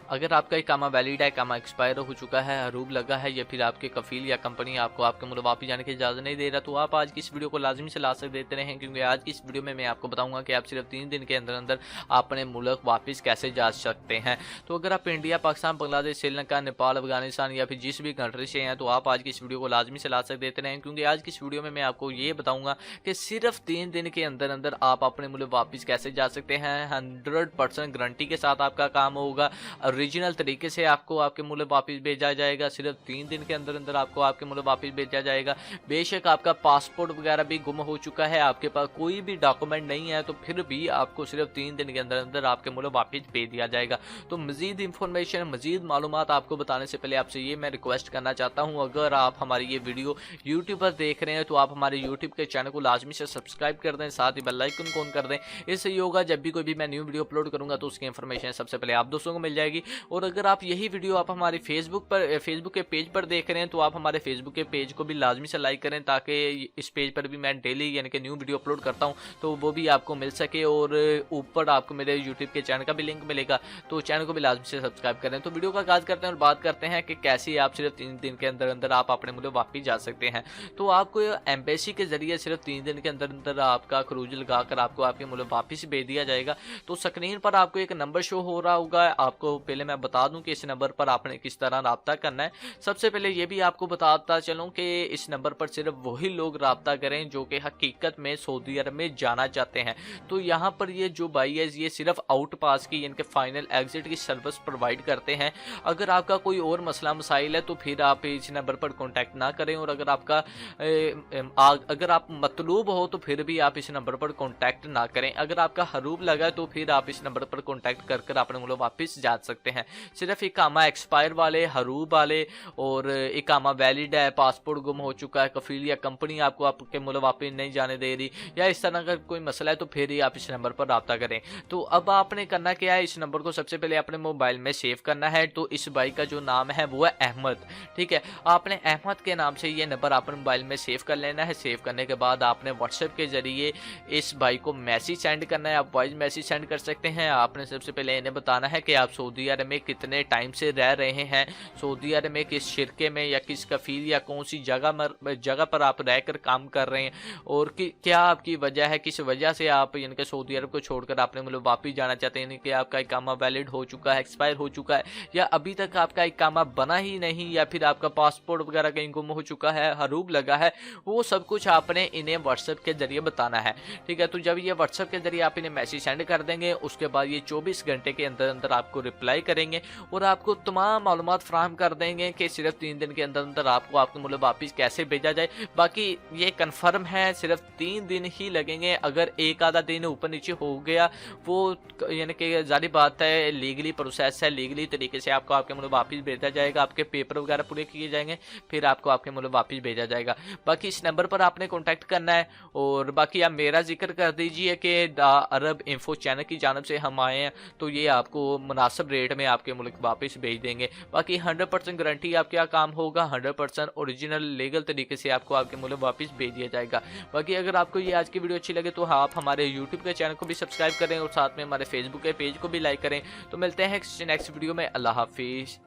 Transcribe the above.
अगर आपका इकामा वैलिड है, इकामा एक्सपायर हो चुका है, हरूब लगा है या फिर आपके कफील या कंपनी आपको आपके मुल्क वापस जाने की इजाज़त नहीं दे रहा, तो आप आज की इस वीडियो को लाजमी से लास्ट तक देते रहें, क्योंकि आज की इस वीडियो में मैं आपको बताऊंगा कि आप सिर्फ 3 दिन के अंदर अंदर अपने मुल्क वापस कैसे जा सकते हैं। तो अगर आप इंडिया, पाकिस्तान, बांग्लादेश, श्रीलंका, नेपाल, अफगानिस्तान या फिर जिस भी कंट्री से हैं, तो आप आज की इस वीडियो को लाजमी से लास्ट तक देते रहें, क्योंकि आज की इस वीडियो में मैं आपको ये बताऊंगा कि सिर्फ 3 दिन के अंदर अंदर आप अपने मुल्क वापस कैसे जा सकते हैं। 100% गारंटी के साथ आपका काम होगा, ओरिजिनल तरीके से आपको आपके मुल्क वापस भेजा जाएगा। सिर्फ 3 दिन के अंदर अंदर आपको आपके मुल्क वापस भेजा जाएगा। बेशक आपका पासपोर्ट वगैरह भी गुम हो चुका है, आपके पास कोई भी डॉक्यूमेंट नहीं है, तो फिर भी आपको सिर्फ 3 दिन के अंदर अंदर आपके मुल्क वापस भेज दिया जाएगा। तो मजीद इंफॉर्मेशन, मजीद मालूमात आपको बताने से पहले आपसे ये मैं रिक्वेस्ट करना चाहता हूँ, अगर आप हमारी ये वीडियो यूट्यूब पर देख रहे हैं तो आप हमारे यूट्यूब के चैनल को लाजमी से सब्सक्राइब कर दें, साथ ही बेल आइकन को ऑन कर दें। इससे ये होगा जब भी कोई भी मैं न्यू वीडियो अपलोड करूंगा तो उसकी इंफॉर्मेशन सबसे पहले आप दोस्तों को मिल जाएगी। और अगर आप यही वीडियो आप हमारे फेसबुक के पेज पर देख रहे हैं तो आप हमारे फेसबुक के पेज को भी लाजमी से लाइक करें, ताकि इस पेज पर भी मैं डेली यानी कि न्यू वीडियो अपलोड करता हूं तो वो भी आपको मिल सके। और ऊपर आपको मेरे यूट्यूब के चैनल का भी लिंक मिलेगा, तो चैनल को भी लाजमी से सब्सक्राइब करें। तो वीडियो का आगाज करते हैं और बात करते हैं कि कैसे आप सिर्फ 3 दिन के अंदर अंदर आप अपने मुल्क वापस जा सकते हैं। तो आपको एम्बेसी के जरिए सिर्फ 3 दिन के अंदर अंदर आपका क्रूज लगाकर आपको आपके मुल्क वापस भेज दिया जाएगा। तो स्क्रीन पर आपको एक नंबर शो हो रहा होगा, आपको पहले मैं बता दूं कि इस नंबर पर आपने किस तरह राब्ता करना है। सबसे पहले ये भी आपको बताता चलूं कि इस नंबर पर सिर्फ वही लोग राब्ता करें जो कि हकीकत में सऊदी अरब में जाना चाहते हैं। तो यहाँ पर ये जो भाई है ये सिर्फ आउट पास की यानी कि फाइनल एग्जिट की सर्विस प्रोवाइड करते हैं। अगर आपका कोई और मसला मसाइल है तो फिर आप इस नंबर पर कॉन्टैक्ट ना करें, और अगर आपका अगर आप मतलूब हो तो फिर भी आप इस नंबर पर कॉन्टैक्ट ना करें। अगर आपका हरूब लगा तो फिर आप इस नंबर पर कॉन्टैक्ट कर अपने मुल्क वापस जा सकते हैं। सिर्फ इकामा एक्सपायर वाले, हरूब वाले और इकामा वैलिड है, पासपोर्ट गुम हो चुका है, कफील या कंपनी आपको आपके मुल्क वापस नहीं जाने दे रही या इस तरह का कोई मसला है तो फिर ही आप इस नंबर पर रब्ता करें। तो अब आपने करना क्या है, इस नंबर को सबसे पहले अपने मोबाइल में सेव करना है। तो इस भाई का जो नाम है वो है अहमद, ठीक है। आपने अहमद के नाम से ये नंबर अपने मोबाइल में सेव कर लेना है। सेव करने के बाद आपने व्हाट्सएप के जरिए इस भाई को मैसेज सेंड करना है। आप वॉइस मैसेज सेंड कर सकते हैं। आपने सबसे पहले इन्हें बताना है कि आप सऊदी अरब में कितने टाइम से रह रहे हैं, सऊदी अरब में किस शिरके में या किस कफील या कौन सी जगह पर आप रहकर काम कर रहे हैं, और क्या आपकी वजह है, किस वजह से आप यानी कि सऊदी अरब को छोड़कर अपने मुल्क वापस जाना चाहते हैं। यानी कि आपका इकामा वैलिड हो चुका है, एक्सपायर हो चुका है, या अभी तक आपका इकामा बना ही नहीं, या फिर आपका पासपोर्ट वगैरह कहीं गुम हो चुका है, हरूब लगा है, वो सब कुछ आपने इन्हें व्हाट्सएप के जरिए बताना है, ठीक है। तो जब ये व्हाट्सएप के जरिए आप इन्हें मैसेज सेंड कर देंगे, उसके बाद ये 24 घंटे के अंदर अंदर आपको रिप्लाई करेंगे और आपको तमाम मालूमात फराहम कर देंगे कि सिर्फ 3 दिन के अंदर अंदर आपको आपके मुल्क वापस कैसे भेजा जाए। बाकी ये कन्फर्म है सिर्फ 3 दिन ही लगेंगे। अगर एक आधा दिन ऊपर नीचे हो गया वो यानी कि जारी बात है, लीगली प्रोसेस है, लीगली तरीके से आपको आपके मुल्क वापस भेजा जाएगा, आपके पेपर वगैरह पूरे किए जाएंगे, फिर आपको आपके मुल्क वापस भेजा जाएगा। बाकी इस नंबर पर आपने कॉन्टैक्ट करना है। और बाकी आप मेरा जिक्र कर दीजिए कि द अरब इन्फो चैनल की जानब से हम आए हैं, तो ये आपको मुनासिब रेट में आपके मुल्क वापस भेज देंगे। बाकी 100% गारंटी आपका काम होगा, 100% ओरिजिनल लीगल तरीके से आपको आपके मुल्क वापस भेज दिया जाएगा। बाकी अगर आपको ये आज की वीडियो अच्छी लगे तो आप हमारे यूट्यूब के चैनल को भी सब्सक्राइब करें और साथ में हमारे फेसबुक के पेज को भी लाइक करें। तो मिलते हैं नेक्स्ट वीडियो में। अल्लाह हाफिज़।